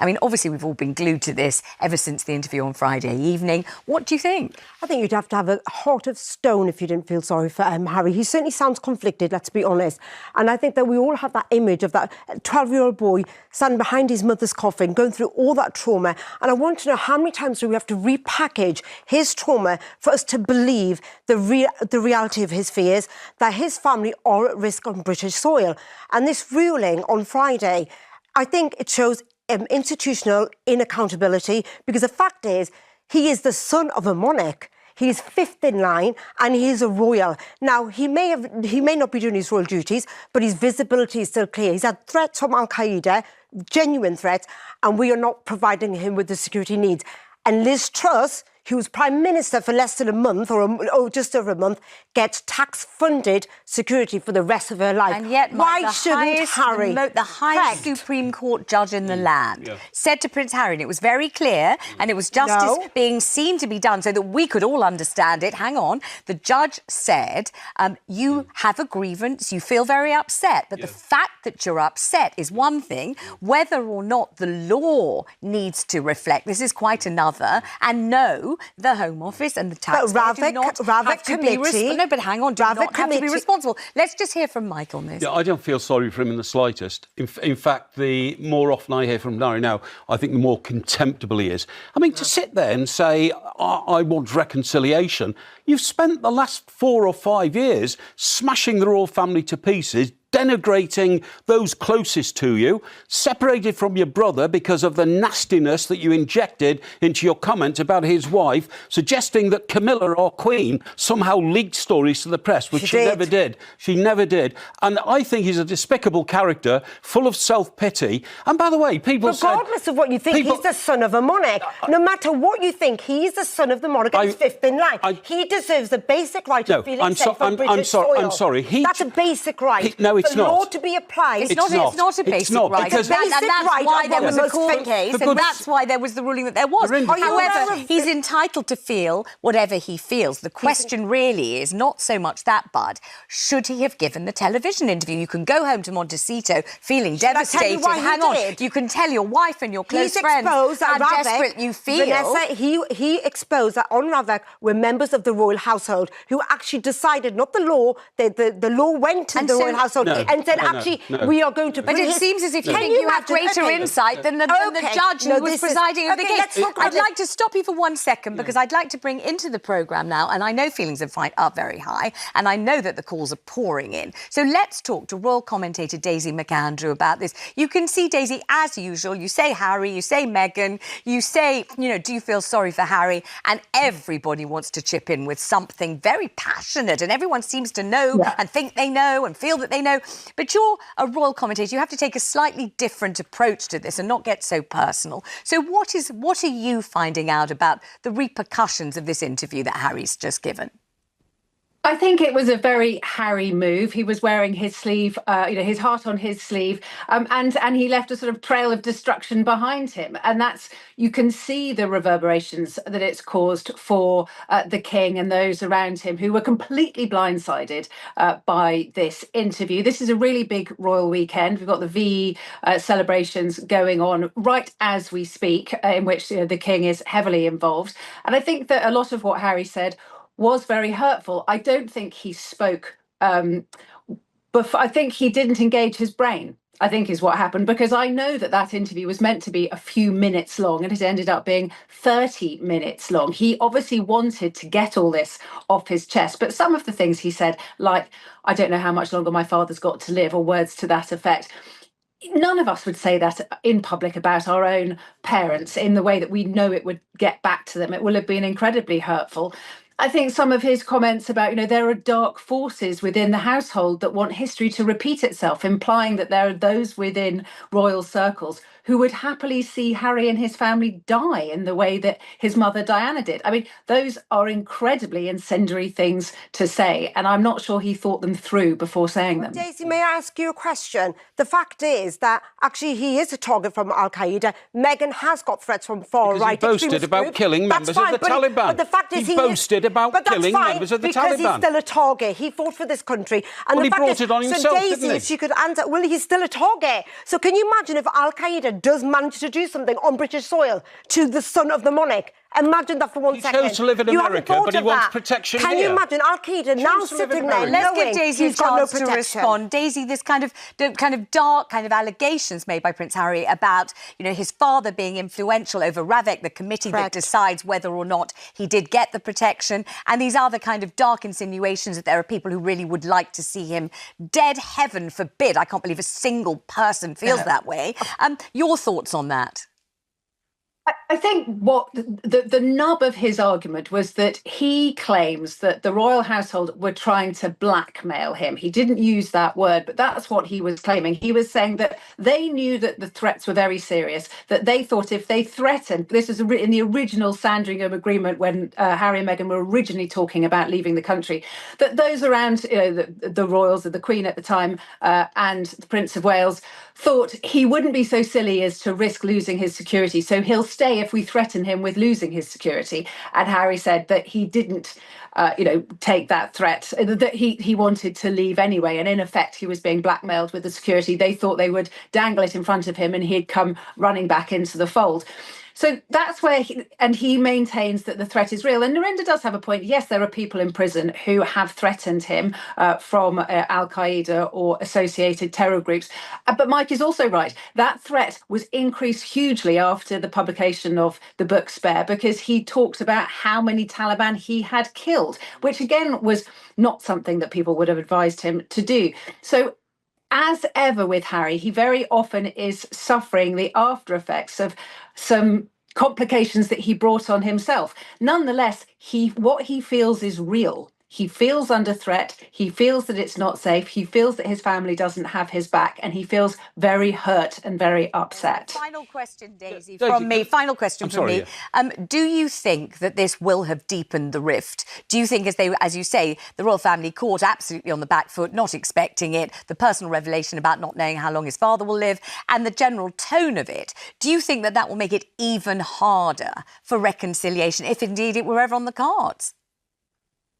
I mean, obviously, we've all been glued to this ever since the interview on Friday evening. What do you think? I think you'd have to have a heart of stone if you didn't feel sorry for Harry. He certainly sounds conflicted, let's be honest. And I think that we all have that image of that 12-year-old boy standing behind his mother's coffin, going through all that trauma. And I want to know how many times do we have to repackage his trauma for us to believe the reality of his fears, that his family are at risk on British soil. And this ruling on Friday, I think it shows institutional inaccountability, because the fact is, he is the son of a monarch. He's fifth in line and he is a royal. Now, he may not be doing his royal duties, but his visibility is still clear. He's had threats from Al-Qaeda, genuine threats, and we are not providing him with the security needs. And Liz Truss, who was Prime Minister for less than a month, or just over a month, gets tax-funded security for the rest of her life. And yet, why shouldn't Harry? The highest Supreme Court judge in the land said to Prince Harry, and it was very clear, and it was justice being seen to be done so that we could all understand it. Hang on. The judge said, you have a grievance, you feel very upset, but the fact that you're upset is one thing. Whether or not the law needs to reflect this is quite another. And no, the Home Office and the taxpayer do not have to be responsible. No, but hang on, do not have to be responsible. Let's just hear from Michael on this. Yeah, I don't feel sorry for him in the slightest. In fact, the more often I hear from Larry now, I think the more contemptible he is. I mean, to sit there and say, I want reconciliation, you've spent the last 4 or 5 years smashing the royal family to pieces, denigrating those closest to you, separated from your brother because of the nastiness that you injected into your comment about his wife, suggesting that Camilla, our Queen, somehow leaked stories to the press, which she never did. She never did. And I think he's a despicable character, full of self-pity. And by the way, regardless of what you think, he's the son of a monarch. No matter what you think, he's the son of the monarch and he's fifth in line. He deserves the basic right of feeling safe on British soil. I'm sorry. That's a basic right. It's not. The law to be applied. It's not a basic right. Because that's why there was a court case, and that's why there was the ruling that there was. However, he's entitled to feel whatever he feels. The question really is not so much that, Bud. Should he have given the television interview? You can go home to Montecito feeling devastated. Hang on. You can tell your wife and your close friends how desperate you feel. Vanessa, he exposed that on Ravek were members of the royal household who actually decided, not the law, the law went to the royal household and said, we are going to... But it seems as if you think you have greater insight than the judge who was presiding over the case. I'd like to stop you for 1 second because I'd like to bring into the programme now, and I know feelings of fight are very high, and I know that the calls are pouring in. So let's talk to royal commentator Daisy McAndrew about this. You can see, Daisy, as usual, you say Harry, you say Meghan, you say, do you feel sorry for Harry? And everybody wants to chip in with something very passionate, and everyone seems to know and think they know and feel that they know. But you're a royal commentator. You have to take a slightly different approach to this and not get so personal. So what are you finding out about the repercussions of this interview that Harry's just given? I think it was a very Harry move. He was wearing his sleeve, his heart on his sleeve, and he left a sort of trail of destruction behind him. And you can see the reverberations that it's caused for the king and those around him who were completely blindsided by this interview. This is a really big royal weekend. We've got the VE celebrations going on right as we speak, in which the king is heavily involved. And I think that a lot of what Harry said was very hurtful. I don't think he spoke, but I think he didn't engage his brain, I think is what happened, because I know that interview was meant to be a few minutes long and it ended up being 30 minutes long. He obviously wanted to get all this off his chest, but some of the things he said, like, I don't know how much longer my father's got to live, or words to that effect, none of us would say that in public about our own parents in the way that we know it would get back to them. It will have been incredibly hurtful. I think some of his comments about, there are dark forces within the household that want history to repeat itself, implying that there are those within royal circles who would happily see Harry and his family die in the way that his mother Diana did. I mean, those are incredibly incendiary things to say, and I'm not sure he thought them through before saying them. Daisy, may I ask you a question? The fact is that actually he is a target from Al-Qaeda. Meghan has got threats from far-right extremists. boasted about killing members of the Taliban. But the fact is he boasted about killing members of the because Taliban. He's still a target. He fought for this country. And well, he brought it on himself, Daisy, didn't he? if she could answer, well, he's still a target. So can you imagine if Al-Qaeda does manage to do something on British soil to the son of the monarch? Imagine that for one second. He chose to live in America, but he wants protection here. Can you imagine Al-Qaeda now sitting there? Let's give Daisy a chance to respond. Daisy, this kind of dark allegations made by Prince Harry about, his father being influential over Ravek, the committee that decides whether or not he did get the protection, and these other kind of dark insinuations that there are people who really would like to see him dead. Heaven forbid. I can't believe a single person feels that way. Your thoughts on that? I think what the nub of his argument was that he claims that the royal household were trying to blackmail him. He didn't use that word, but that's what he was claiming. He was saying that they knew that the threats were very serious, that they thought if they threatened, this was in the original Sandringham Agreement when Harry and Meghan were originally talking about leaving the country, that those around the royals, the Queen at the time, and the Prince of Wales thought he wouldn't be so silly as to risk losing his security. So he'll stay if we threaten him with losing his security. And Harry said that he didn't, take that threat, that he wanted to leave anyway. And in effect, he was being blackmailed with the security. They thought they would dangle it in front of him and he'd come running back into the fold. So that's where he maintains that the threat is real. And Narendra does have a point. Yes, there are people in prison who have threatened him from Al-Qaeda or associated terror groups. But Mike is also right. That threat was increased hugely after the publication of the book Spare, because he talked about how many Taliban he had killed, which again was not something that people would have advised him to do. So as ever with Harry, he very often is suffering the after effects of some complications that he brought on himself. Nonetheless, what he feels is real. He feels under threat. He feels that it's not safe. He feels that his family doesn't have his back, and he feels very hurt and very upset. Final question, Daisy, from me. Final question from me. Yeah. Do you think that this will have deepened the rift? Do you think, as you say, the royal family caught absolutely on the back foot, not expecting it, the personal revelation about not knowing how long his father will live, and the general tone of it, do you think that will make it even harder for reconciliation, if indeed it were ever on the cards?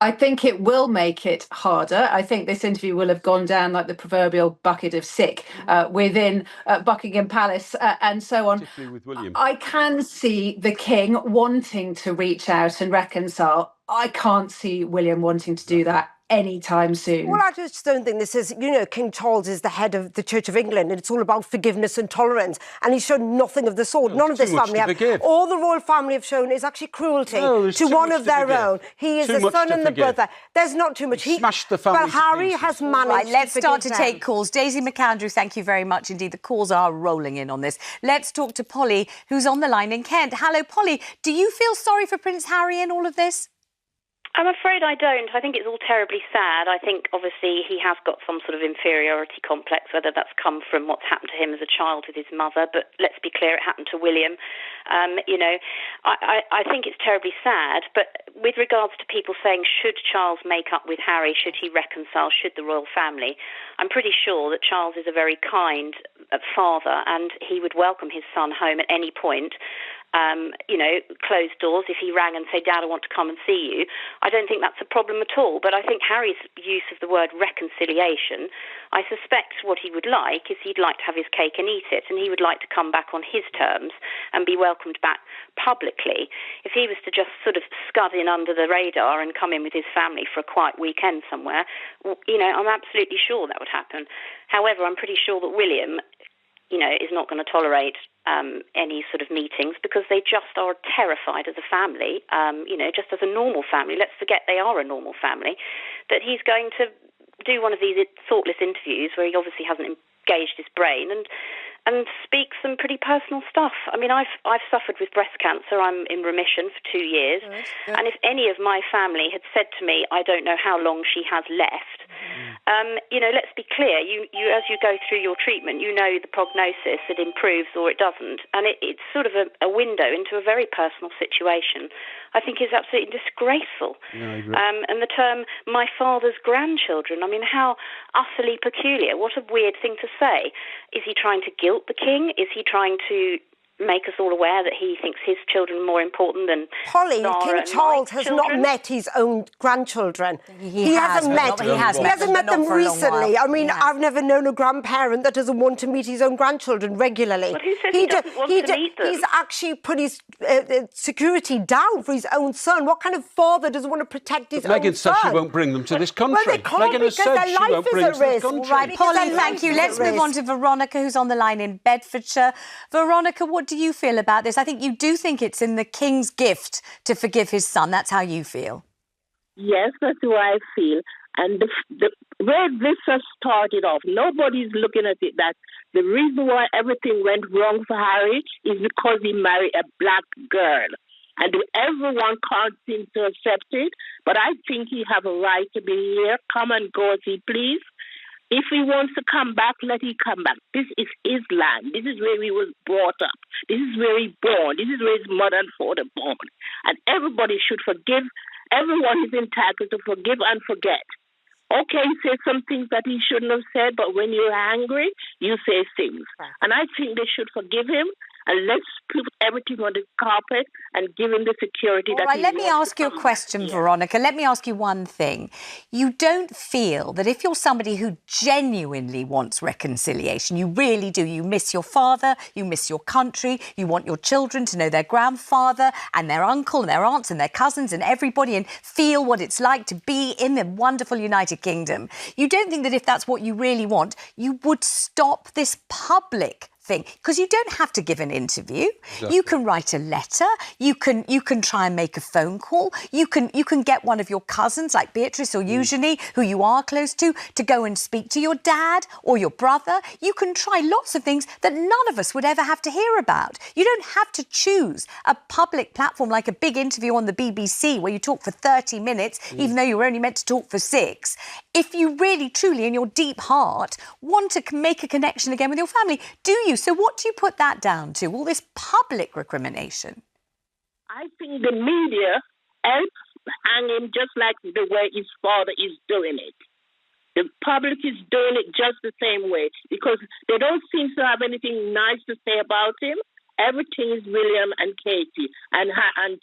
I think it will make it harder. I think this interview will have gone down like the proverbial bucket of sick within Buckingham Palace and so on. Particularly with William. I can see the King wanting to reach out and reconcile. I can't see William wanting to do that anytime soon. Well, I just don't think this is, King Charles is the head of the Church of England, and it's all about forgiveness and tolerance, and he's shown nothing of the sort. None of this family have. All the royal family have shown is actually cruelty to one of their own. He is the son and the brother. There's not too much. He smashed the family. But Harry has managed. Right, let's start to take calls. Daisy McAndrew, thank you very much indeed. The calls are rolling in on this. Let's talk to Polly, who's on the line in Kent. Hello, Polly. Do you feel sorry for Prince Harry in all of this? I'm afraid I don't. I think it's all terribly sad. I think, obviously, he has got some sort of inferiority complex, whether that's come from what's happened to him as a child with his mother. But let's be clear, it happened to William. I think it's terribly sad. But with regards to people saying, should Charles make up with Harry? Should he reconcile? Should the royal family? I'm pretty sure that Charles is a very kind father, and he would welcome his son home at any point. Closed doors. If he rang and said, Dad, I want to come and see you, I don't think that's a problem at all. But I think Harry's use of the word reconciliation, I suspect what he would like is he'd like to have his cake and eat it, and he would like to come back on his terms and be welcomed back publicly. If he was to just sort of scud in under the radar and come in with his family for a quiet weekend somewhere, I'm absolutely sure that would happen. However, I'm pretty sure that William, is not going to tolerate any sort of meetings, because they just are terrified as a family, just as a normal family. Let's forget they are a normal family, that he's going to do one of these thoughtless interviews where he obviously hasn't engaged his brain and speak some pretty personal stuff. I mean, I've suffered with breast cancer. I'm in remission for 2 years. Good. And if any of my family had said to me, I don't know how long she has left, let's be clear, you as you go through your treatment, the prognosis, it improves or it doesn't. And it's sort of a window into a very personal situation, I think is absolutely disgraceful. Yeah, I agree. And the term, my father's grandchildren, I mean, how utterly peculiar. What a weird thing to say. Is he trying to guilt the king? Is he trying to make us all aware that he thinks his children are more important than Polly, Zara King and Charles my has children. not met his own grandchildren. He hasn't met them for a long recently. while. I mean, I've never known a grandparent that doesn't want to meet his own grandchildren regularly. But who says he doesn't want to meet them? He's actually put his security down for his own son. What kind of father doesn't want to protect his own Meghan son? says she won't bring them to this country. Well, they can't Meghan has because said their she life won't is bring at them to this risk. country. Right, Because Polly, their thank life you. is Let's at move on risk. to Veronica, who's on the line in Bedfordshire. Veronica, what do you feel about this? I think you do think it's in the King's gift to forgive his son. That's how you feel. Yes, that's the way I feel. And where this has started off, nobody's looking at it that the reason why everything went wrong for Harry is because he married a black girl. And everyone can't seem to accept it. But I think he have a right to be here, come and go as he please. If he wants to come back, let him come back. This is his land. This is where he was brought up. This is where he born. This is where his mother and father born. And everybody should forgive. Everyone is entitled to forgive and forget. Okay, he said some things that he shouldn't have said, but when you're angry, you say things. And I think they should forgive him, and let's put everything on the carpet and give him the security that he let me wants ask to you a come question, back. Veronica. Let me ask you one thing. You don't feel that if you're somebody who genuinely wants reconciliation, you really do, you miss your father, you miss your country, you want your children to know their grandfather and their uncle and their aunts and their cousins and everybody and feel what it's like to be in the wonderful United Kingdom. You don't think that if that's what you really want, you would stop this public thing, because you don't have to give an interview. Exactly. You can write a letter. You can try and make a phone call. You can get one of your cousins like Beatrice or Eugenie, who you are close to go and speak to your dad or your brother. You can try lots of things that none of us would ever have to hear about. You don't have to choose a public platform like a big interview on the BBC where you talk for 30 minutes, even though you were only meant to talk for 6. If you really, truly, in your deep heart, want to make a connection again with your family, do you? So what do you put that down to, all this public recrimination? I think the media helps hang him just like the way his father is doing it. The public is doing it just the same way because they don't seem to have anything nice to say about him. Everything is William and Katie and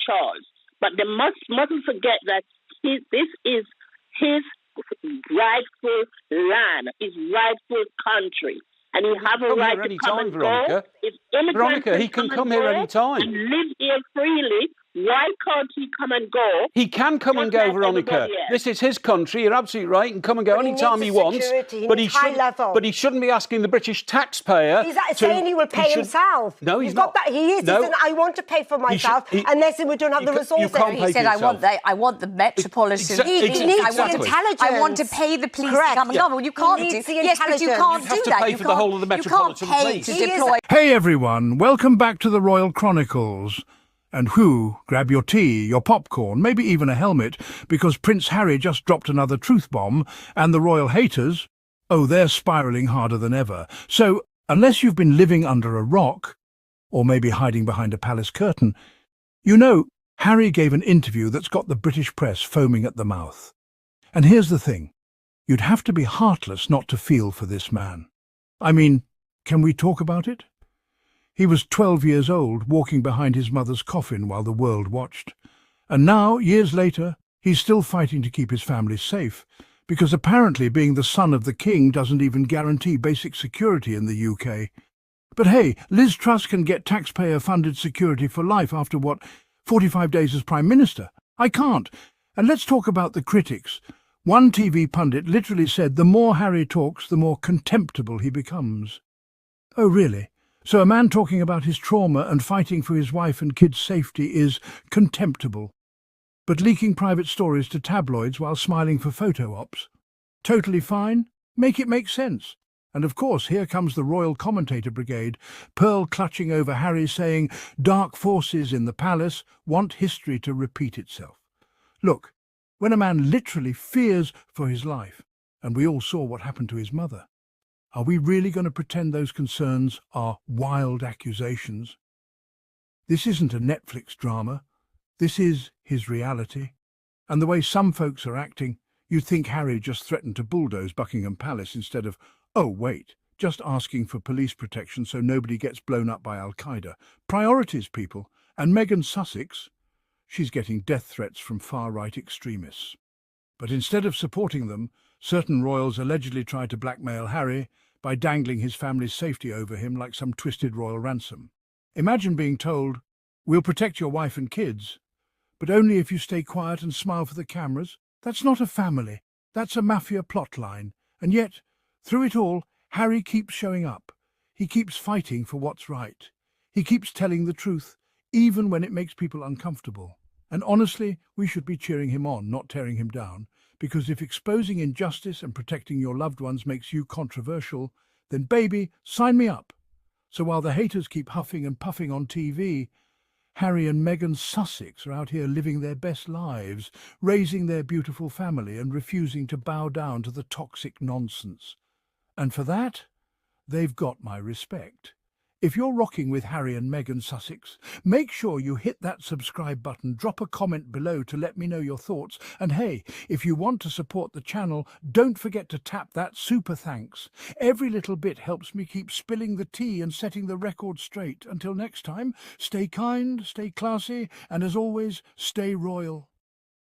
Charles. But they mustn't forget that this is his rightful land, his rightful country. And he have a right to come and go. If Veronica, he can come here any time. And live here freely. Why can't he come and go? He can come and go, like Veronica. This is his country. You're absolutely right. He can come and go any time he wants. But he shouldn't be asking the British taxpayer. He's saying he will pay himself. No, he's not. He is. No. He said, I want to pay for myself unless we don't have the resources. He said, I want the metropolitan. He needs the intelligence. I want to pay the police to come and go. Well, you can't do. Yes, but you can't do that. You have to pay for the whole of the metropolitan police. You can't pay to deploy. Hey everyone, welcome back to the Royal Chronicles. And grab your tea, your popcorn, maybe even a helmet, because Prince Harry just dropped another truth bomb, and the royal haters, they're spiralling harder than ever. So, unless you've been living under a rock, or maybe hiding behind a palace curtain, you know, Harry gave an interview that's got the British press foaming at the mouth. And here's the thing, you'd have to be heartless not to feel for this man. I mean, can we talk about it? He was 12 years old, walking behind his mother's coffin while the world watched. And now, years later, he's still fighting to keep his family safe, because apparently being the son of the king doesn't even guarantee basic security in the UK. But hey, Liz Truss can get taxpayer-funded security for life after, 45 days as Prime Minister? I can't. And let's talk about the critics. One TV pundit literally said the more Harry talks, the more contemptible he becomes. Oh, really? So a man talking about his trauma and fighting for his wife and kids' safety is contemptible. But leaking private stories to tabloids while smiling for photo ops? Totally fine? Make it make sense. And of course, here comes the Royal Commentator Brigade, Pearl clutching over Harry saying dark forces in the palace want history to repeat itself. Look, when a man literally fears for his life, and we all saw what happened to his mother, are we really going to pretend those concerns are wild accusations? This isn't a Netflix drama. This is his reality. And the way some folks are acting, you'd think Harry just threatened to bulldoze Buckingham Palace instead of, oh wait, just asking for police protection so nobody gets blown up by Al-Qaeda. Priorities, people. And Meghan Sussex, she's getting death threats from far-right extremists. But instead of supporting them, certain royals allegedly tried to blackmail Harry by dangling his family's safety over him like some twisted royal ransom. Imagine being told, "We'll protect your wife and kids, but only if you stay quiet and smile for the cameras." That's not a family. That's a mafia plotline. And yet, through it all, Harry keeps showing up. He keeps fighting for what's right. He keeps telling the truth, even when it makes people uncomfortable. And honestly, we should be cheering him on, not tearing him down, because if exposing injustice and protecting your loved ones makes you controversial, then baby, sign me up. So while the haters keep huffing and puffing on TV, Harry and Meghan Sussex are out here living their best lives, raising their beautiful family and refusing to bow down to the toxic nonsense. And for that, they've got my respect. If you're rocking with Harry and Meghan Sussex, make sure you hit that subscribe button, drop a comment below to let me know your thoughts, and hey, if you want to support the channel, don't forget to tap that super thanks. Every little bit helps me keep spilling the tea and setting the record straight. Until next time, stay kind, stay classy, and as always, stay royal.